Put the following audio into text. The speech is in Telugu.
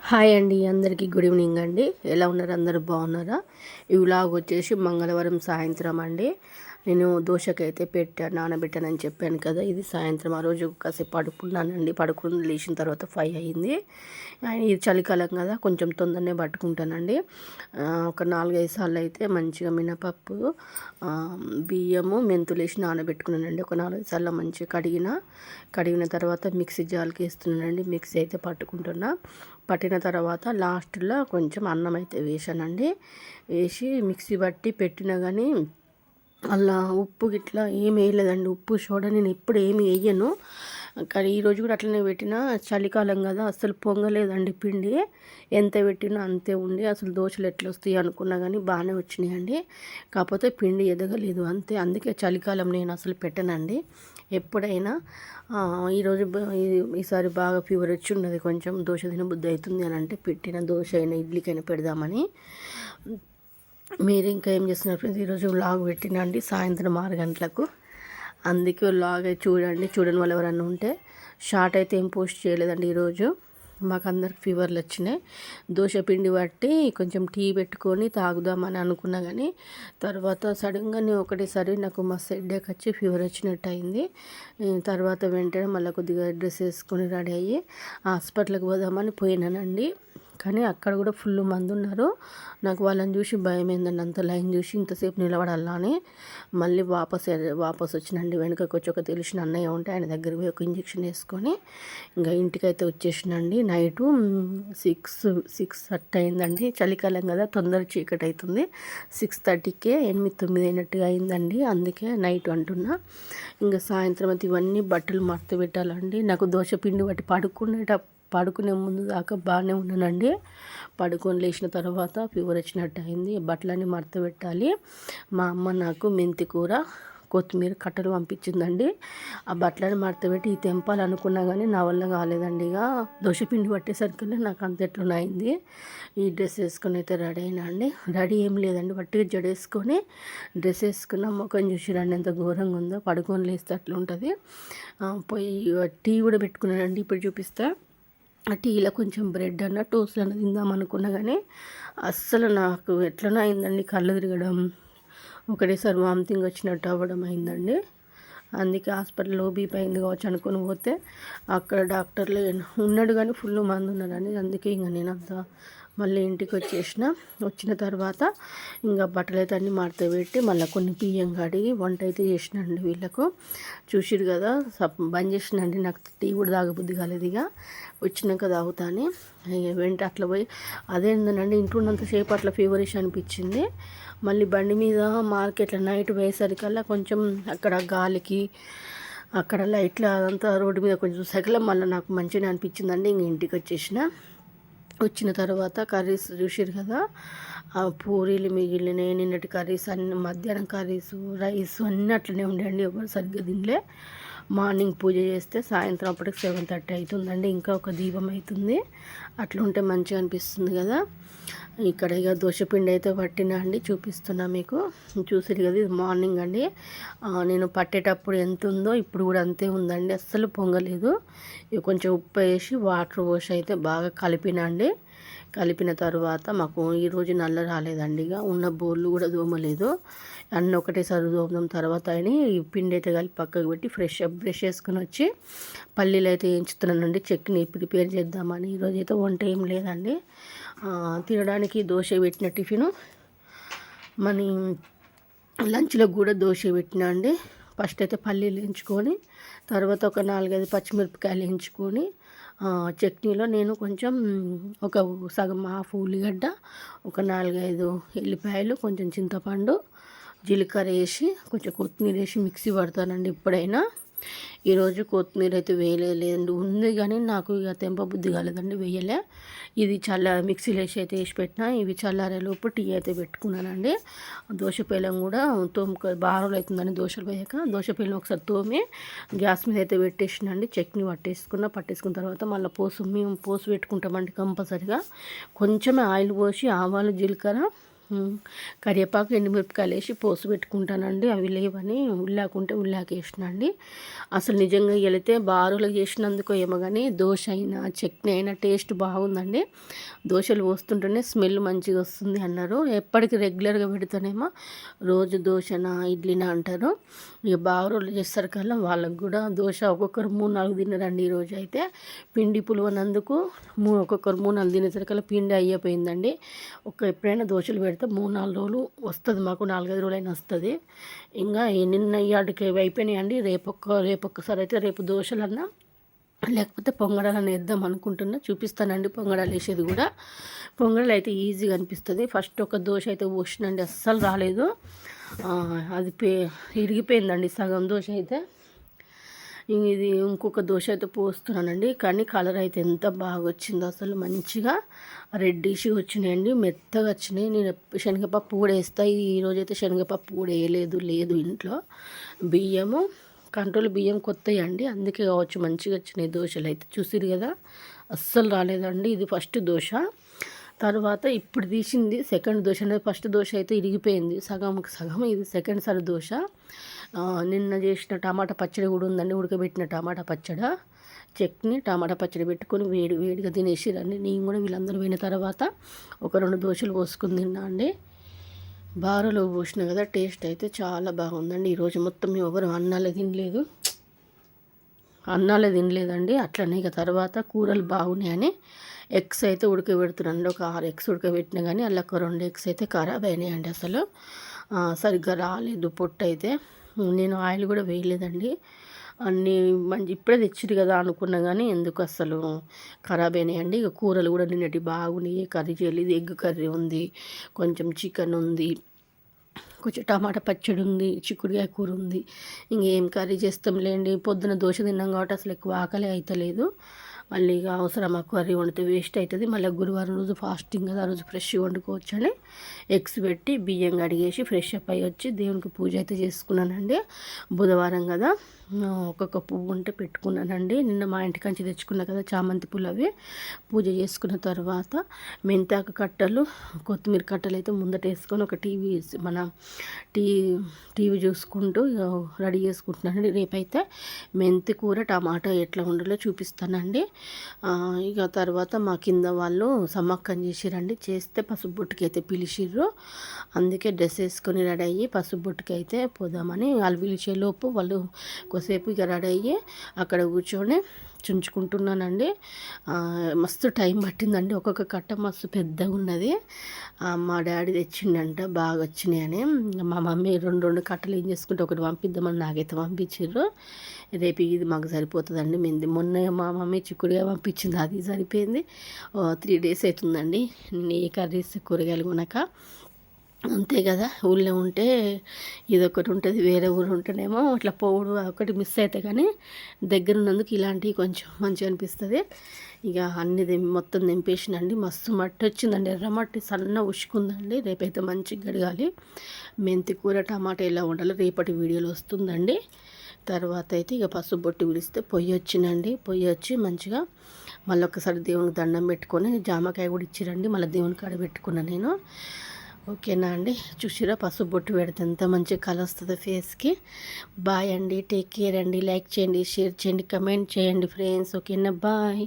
హాయ్ అండి, అందరికీ గుడ్ ఈవినింగ్ అండి. ఎలా ఉన్నారు? అందరూ బాగున్నారా? ఈ వ్లాగ్ వచ్చేసి మంగళవారం సాయంత్రం అండి. నేను దోశకైతే నానబెట్టానని చెప్పాను కదా. ఇది సాయంత్రం ఆ రోజు కాసేపు పడుకున్నానండి. పడుకుని లేచిన తర్వాత 5 అయింది. ఇది చలికాలం కదా, కొంచెం తొందరనే పట్టుకుంటానండి. ఒక 4-5 సార్లు అయితే మంచిగా మినపప్పు, బియ్యము, మెంతులు వేసి నానబెట్టుకున్నానండి. ఒక 4-5 సార్లు మంచిగా కడిగిన తర్వాత మిక్సీ జార్కి వేస్తున్నానండి. మిక్సీ అయితే పట్టిన తర్వాత లాస్ట్లో కొంచెం అన్నం అయితే వేసానండి. వేసి మిక్సీ పట్టి పెట్టినా కానీ అలా ఉప్పు గిట్లా ఏమి వేయలేదండి. ఉప్పు సోడా నేను ఎప్పుడు ఏమి వేయను. కానీ ఈరోజు కూడా అట్లనే పెట్టినా, చలికాలం కదా అసలు పొంగలేదండి పిండి. ఎంత పెట్టినా అంతే ఉండి అసలు దోశలు ఎట్లా వస్తాయి అనుకున్నా కానీ బాగానే వచ్చినాయండి. కాకపోతే పిండి ఎదగలేదు అంతే. అందుకే చలికాలం నేను అసలు పెట్టనండి. ఎప్పుడైనా ఈరోజు ఈసారి బాగా ఫీవర్ వచ్చి ఉన్నది, కొంచెం దోశ తినబుద్ధి అవుతుంది అని అంటే పెట్టిన దోశ అయినా ఇడ్లీకైనా పెడదామని. మీరు ఇంకా ఏం చేస్తున్నారు ఫ్రెండ్స్? ఈరోజు వ్లాగ్ పెట్టినా అండి సాయంత్రం 6 గంటలకు. అందుకే వ్లాగ్ చూడని వాళ్ళు ఎవరన్నా ఉంటే. షార్ట్ అయితే ఏం పోస్ట్ చేయలేదండి ఈరోజు. మాకు అందరికి ఫీవర్లు వచ్చినాయి. దోశ పిండి పట్టి కొంచెం టీ పెట్టుకొని తాగుదామని అనుకున్నా కానీ తర్వాత సడన్గానే ఒకటేసారి నాకు మస్తు హెడేక్ వచ్చి ఫీవర్ వచ్చినట్టు అయింది. తర్వాత వెంటనే మళ్ళీ కొద్దిగా డ్రెస్ వేసుకొని రెడీ అయ్యి హాస్పిటల్కి పోదామని పోయినానండి. కానీ అక్కడ కూడా ఫుల్ మంది ఉన్నారు. నాకు వాళ్ళని చూసి భయం ఏందండి, అంత లైన్ చూసి ఇంతసేపు నిలబడాలా అని. మళ్ళీ వాపస్ వచ్చినండి. వెనుకకి వచ్చి ఒక తెలిసిన అన్నయ్య ఉంటే ఆయన దగ్గర పోయి ఒక ఇంజక్షన్ వేసుకొని ఇంకా ఇంటికైతే వచ్చేసినండి. నైటు 6:30 అయిందండి. చలికాలం కదా, తొందర చీకటి అవుతుంది. 6:30కే 8-9 అయినట్టుగా అయిందండి. అందుకే నైట్ అంటున్నా. ఇంకా సాయంత్రం అయితే ఇవన్నీ బట్టలు మడత పెట్టాలండి. నాకు దోశ పిండి బట్టి పడుకునే ముందు దాకా బాగానే ఉన్నానండి. పడుకొని లేచిన తర్వాత ఫీవర్ వచ్చినట్టు అయింది. బట్టలన్నీ మడత పెట్టాలి. మా అమ్మ నాకు మెంతి కూర, కొత్తిమీర కట్టలు పంపించిందండి. ఆ బట్టలను మడత పెట్టి తెంపాలనుకున్నా కానీ నా వల్ల కాలేదండి. ఇక దోశపిండి పట్టేసరికి నాకు అంత ఎట్లున్నాయింది. ఈ డ్రెస్ వేసుకొని అయితే రెడీ అయినా అండి. రెడీ ఏం లేదండి, వట్టిగా జడేసుకొని డ్రెస్ వేసుకున్న ముఖం చూసి రండి ఎంత ఘోరంగా ఉందో. పడుకొని లేస్తే అట్లా ఉంటుంది. పోయి టీ కూడా పెట్టుకున్నానండి, ఇప్పుడు చూపిస్తా. ఆ టీలో కొంచెం బ్రెడ్ అన్న టోస్ట్ అన్న తిందాం అనుకున్నా కానీ అస్సలు నాకు ఎట్లనో అయిందండి. కళ్ళు తిరగడం, ఒకటేసారి వామిటింగ్ వచ్చినట్టు అవ్వడం అయిందండి. అందుకే హాస్పిటల్లో బీపీ అయింది కావచ్చు అనుకుని పోతే అక్కడ డాక్టర్లు ఉన్నాడు కానీ ఫుల్ మంది ఉన్నారండి. అందుకే ఇంకా నేను అంతా మళ్ళీ ఇంటికి వచ్చిన తర్వాత ఇంకా బట్టలు అయితే అన్నీ మడత పెట్టి మళ్ళీ కొన్ని బియ్యం కడిగి వంట అయితే చేసినండి. వీళ్ళకు చూసిరు కదా, బంద్ చేసినండి. నాకు టీ కూడా తాగబుద్ధి కాలేదు. ఇక వచ్చినాక తాగుతాను. వెంట అట్లా పోయి అదేందనండి ఇంట్లో ఉన్నంతసేపు అట్లా ఫీవరిష్ అనిపించింది. మళ్ళీ బండి మీద మార్కెట్లో నైట్ పోయేసరికల్లా కొంచెం అక్కడ గాలికి అక్కడ లైట్ల అదంతా రోడ్డు మీద కొంచెం సగలం మళ్ళీ నాకు మంచిగా అనిపించిందండి. ఇంక ఇంటికి వచ్చిన తర్వాత కర్రీస్ చూసిరు కదా, ఆ పూరీలు మిగిలినాయి. నిన్నటి కర్రీస్ అన్ని, మధ్యాహ్నం కర్రీస్, రైస్ అన్నీ అట్లనే ఉండేయండి. ఎవరు సరిగ్గా తినలే. మార్నింగ్ పూజ చేస్తే సాయంత్రం అప్పటికి 7:30 అవుతుందండి. ఇంకా ఒక దీపం అవుతుంది. అట్లా ఉంటే మంచిగా అనిపిస్తుంది కదా. ఇక్కడ ఇక దోశపిండి అయితే పట్టినా అండి, చూపిస్తున్నా మీకు. చూసిరు కదా, ఇది మార్నింగ్ అండి. నేను పట్టేటప్పుడు ఎంత ఉందో ఇప్పుడు కూడా అంతే ఉందండి. అస్సలు పొంగలేదు. ఇక కొంచెం ఉప్పు వేసి వాటర్ పోసి అయితే బాగా కలిపిన తర్వాత మాకు ఈరోజు నల్ల రాలేదండి. ఇక ఉన్న బోర్లు కూడా దోమలేదు. అన్నీ ఒకటేసారి దోమడం తర్వాత అని ఈ పిండి అయితే కలిపి పక్కకు పెట్టి బ్రష్ చేసుకుని వచ్చి పల్లీలు అయితే వేయించుతున్నానండి. చట్నీ ప్రిపేర్ చేద్దామని. ఈరోజు అయితే వంట ఏం లేదండి. తినడానికి దోశ పెట్టిన టిఫిను, మన లంచ్లో కూడా దోశ పెట్టినా అండి. ఫస్ట్ అయితే పల్లీలు వేయించుకొని తర్వాత ఒక 4-5 పచ్చిమిరపకాయలు వేయించుకొని చట్నీలో నేను కొంచెం ఒక సగం హాఫ్ ఉల్లిగడ్డ, ఒక 4-5 ఎల్లిపాయలు, కొంచెం చింతపండు, జీలకర్ర వేసి కొంచెం కొత్తిమీర వేసి మిక్సీ పడతానండి. ఎప్పుడైనా ఈరోజు కొత్తిమీర అయితే వేయలేదండి. ఉంది కానీ నాకు ఇక తెంపబుద్ధి కాలేదండి, వేయలే. ఇది మిక్సీలో వేసి పెట్టినా. ఇవి చల్లారేలోపు టీ అయితే పెట్టుకున్నానండి. దోశపేలం కూడా బాగా రోజులు అవుతుందండి దోశలు వేయక. దోశపేలం ఒకసారి తోమి గ్యాస్ మీద అయితే పెట్టేసినండి. చట్నీ పట్టేసుకున్న తర్వాత మళ్ళీ మేము పోసు పెట్టుకుంటామండి కంపల్సరిగా. కొంచెమే ఆయిల్ పోసి ఆవాలు, జీలకర్ర, కరివేపాకు ఎండుమిరపకాయలు వేసి పోసు పెట్టుకుంటానండి. అవి లేవని ఉల్లాకుంటే ఉల్లాకు వేసినండి. అసలు నిజంగా వెళితే బారులు చేసినందుకు ఏమో కానీ దోశ అయినా చట్నీ అయినా టేస్ట్ బాగుందండి. దోశలు పోస్తుంటేనే స్మెల్ మంచిగా వస్తుంది అన్నారు. ఎప్పటికీ రెగ్యులర్గా పెడితేనేమో రోజు దోశనా ఇడ్లీనా అంటారు. ఇక బారులు చేస్తారు కల్లా వాళ్ళకు కూడా దోశ ఒక్కొక్కరు 3-4 తిన్నారండి. ఈరోజు అయితే పిండి పులువనందుకు ఒక్కొక్కరు 3-4 తినేసరికల్లా పిండి అయిపోయిందండి. ఎప్పుడైనా దోశలు పెడితే 3-4 రోజులు వస్తుంది, మాకు 4-5 రోజులైనా వస్తుంది. ఇంకా నిన్న ఇవాటికి అయిపోయినాయండి. రేపొక్కసారి అయితే రేపు దోశలన్నా లేకపోతే పొంగడాలని వేద్దాం అనుకుంటున్నా. చూపిస్తానండి పొంగడాలు వేసేది కూడా. పొంగడాలు అయితే ఈజీగా అనిపిస్తుంది. ఫస్ట్ ఒక దోశ అయితే పోసినండి, అస్సలు రాలేదు. అది ఇరిగిపోయిందండి సగం దోశ అయితే. ఇది ఇంకొక దోశ అయితే పోస్తున్నానండి. కానీ కలర్ అయితే ఎంత బాగా వచ్చిందో, అసలు మంచిగా రెడ్డిష్గా వచ్చినాయండి, మెత్తగా వచ్చినాయి. నేను శనగపప్పు కూడా వేస్తా. ఈరోజైతే శనగపప్పు కూడా లేదు ఇంట్లో. బియ్యము కంట్రోల్ బియ్యం కొత్తవి అండి, అందుకే కావచ్చు మంచిగా వచ్చినాయి దోశలు అయితే. చూసిరు కదా, అస్సలు రాలేదండి. ఇది ఫస్ట్ దోశ. తర్వాత ఇప్పుడు తీసింది సెకండ్ దోశ. ఫస్ట్ దోశ అయితే ఇరిగిపోయింది సగం. ఇది సెకండ్ సారి దోశ. నిన్న చేసిన టమాటా పచ్చడి కూడా ఉందండి, ఉడకబెట్టిన టమాటా పచ్చడి, చట్నీ, టమాటా పచ్చడి పెట్టుకొని వేడిగా తినేసిరండి. నేను కూడా వీళ్ళందరూ పోయిన తర్వాత ఒక 2 దోశలు పోసుకుని తిన్నా అండి. బారులో పోసిన కదా, టేస్ట్ అయితే చాలా బాగుందండి. ఈరోజు మొత్తం ఎవరు అన్నాలే తినలేదండి. అట్లనే ఇక తర్వాత కూరలు బాగున్నాయని ఎగ్స్ అయితే ఉడకబెడుతున్నాండి. ఒక 6 ఎగ్స్ ఉడకబెట్టినా కానీ అలా ఒక 2 ఎగ్స్ అయితే ఖరాబ్ అయినాయండి. అసలు సరిగ్గా రాలేదు పొట్టు అయితే. నేను ఆయిల్ కూడా వేయలేదండి. అన్నీ ఇప్పుడే తెచ్చిరు కదా అనుకున్నా కానీ ఎందుకు అసలు ఖరాబ్ అయినాయండి. ఇక కూరలు కూడా నిన్నటి బాగున్నాయి. కర్రీ చేయలేదు, ఎగ్ కర్రీ ఉంది, కొంచెం చికెన్ ఉంది, కొంచెం టమాటా పచ్చడి ఉంది, చిక్కుడుకాయ కూర ఉంది. ఇంకేం కర్రీ చేస్తాంలేండి. పొద్దున దోశ తిన్నాం కాబట్టి అసలు ఎక్కువ ఆకలి అవుతలేదు. మళ్ళీ ఇక అవసరం కర్రీ వండితే వేస్ట్ అవుతుంది. మళ్ళీ గురువారం రోజు ఫాస్టింగ్ కదా, ఆ రోజు ఫ్రెష్గా వండుకోవచ్చని ఎగ్స్ పెట్టి బియ్యం కడిగేసి ఫ్రెష్ అప్ అయ్యి వచ్చి దేవునికి పూజ అయితే చేసుకున్నానండి. బుధవారం కదా, ఒక్కొక్క పువ్వు ఉంటే పెట్టుకున్నానండి. నిన్న మా ఇంటికంచి తెచ్చుకున్నా కదా చామంతి పూలు, అవి పూజ చేసుకున్న తర్వాత మెంతాకు కట్టలు, కొత్తిమీర కట్టలు అయితే ముందట వేసుకొని ఒక టీవీ చూసుకుంటూ రెడీ చేసుకుంటున్నానండి. రేపైతే మెంతి కూర టమాటా ఎట్లా ఉండాలో చూపిస్తానండి. ఇక తర్వాత మా కింద వాళ్ళు సమ్మక్కని చేసిరండి. చేస్తే పసుపు బొట్టుకి అయితే పిలిచిర్రు. అందుకే డ్రెస్ వేసుకొని రెడీ అయ్యి పసుపు బొట్టుకి అయితే పోదామని వాళ్ళు పిలిచేలోపు వాళ్ళు కొద్దిసేపు ఇక రెడీ అయ్యి అక్కడ కూర్చొని చుంచుకుంటున్నానండి. మస్తు టైం పట్టిందండి. ఒక్కొక్క కట్ట మస్తు పెద్దగా ఉన్నది. మా డాడీ తెచ్చిండంట, బాగా వచ్చినాయని. మా మమ్మీ 2 కట్టలు ఏం చేసుకుంటే ఒకటి పంపిద్దామని నాకైతే పంపించారు. రేపు ఇది మాకు సరిపోతుందండి. మొన్న మా మమ్మీ చిక్కుడుగా పంపించింది, అది సరిపోయింది. 3 days అవుతుందండి నేను ఏ కర్రీస్ కూరగాయలు కొనక. అంతే కదా, ఊళ్ళో ఉంటే ఇదొకటి ఉంటుంది, వేరే ఊరు ఉంటేనేమో అట్లా పోవుడు ఒకటి మిస్ అయితే, కానీ దగ్గర ఉన్నందుకు ఇలాంటివి కొంచెం మంచిగా అనిపిస్తుంది. ఇక అన్ని మొత్తం దింపేసినండి. మస్తు మట్టి వచ్చిందండి, ఎర్రమట్టి సన్న ఉసుకుందండి. రేపైతే మంచిగా గడగాలి. మెంతి కూర టమాటా ఎలా ఉండాలో రేపటి వీడియోలో వస్తుందండి. తర్వాత అయితే ఇక పసుపు బొట్టు విడిస్తే పొయ్యి వచ్చి మంచిగా మళ్ళీ ఒకసారి దేవునికి దండం పెట్టుకొని జామకాయ కూడా ఇచ్చిరండి. మళ్ళీ దేవుని కాడ పెట్టుకున్నాను నేను. ఓకేనా అండి, చూసిరా పసుపు బొట్టు పెడితే ఎంత మంచి కలర్ వస్తుంది ఫేస్కి. బాయ్ అండి, టేక్ కేర్ అండి. లైక్ చేయండి, షేర్ చేయండి, కమెంట్ చేయండి ఫ్రెండ్స్. ఓకేనా, బాయ్.